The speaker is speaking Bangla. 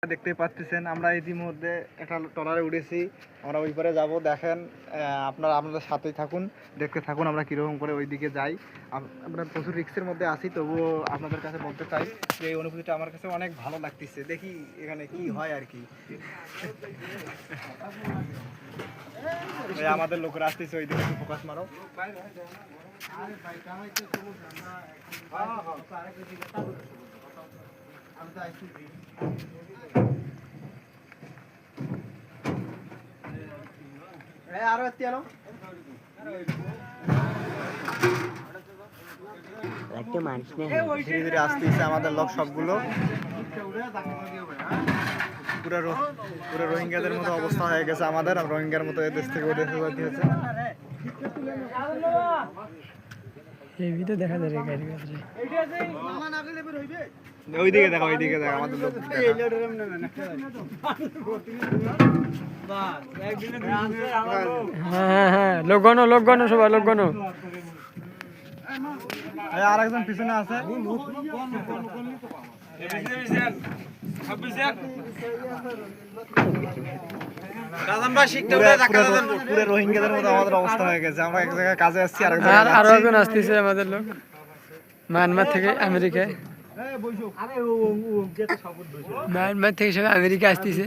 দেখতে পাচ্ছেন আমরা ইতিমধ্যে একটা ট্রলারে উঠেছি। আমরা ওই পারে যাব। দেখেন আপনারা আপনাদের সাথেই থাকুন, দেখতে থাকুন আমরা কীরকম করে ওই দিকে যাই। আমরা প্রচুর রিস্কের মধ্যে আছি, তবুও আপনাদের কাছে বলতে চাই যে এই অনুভূতিটা আমার কাছে অনেক ভালো লাগতেছে। দেখি এখানে কি হয় আর কি। আমাদের লোকরা আসতেছে ওই দিকে, ফোকাস মারো। আরো এলো ধীরে ধীরে আসতেছে আমাদের লোক সবগুলো। পুরো রোহিঙ্গাদের মতো অবস্থা হয়ে গেছে আমাদের। রোহিঙ্গার মতো এদেশ থেকে ওদের হয়েছে। দেখা যায় ওইদিকে দেখা, ওইদিকে দেখা আমাদের লোক। হ্যাঁ লোকগণ সবাই লোকগণ। আর একজন পিছনে আছে। পুরো রোহিঙ্গাদের মতো আমাদের অবস্থা হয়ে গেছে। আমরা এক জায়গায় কাজে আসছি, আরো একজন আসতেছে আমাদের লোক মায়ানমার থেকে আমেরিকায়। মায়ানমার থেকে সবাই আমেরিকা আসতেছে।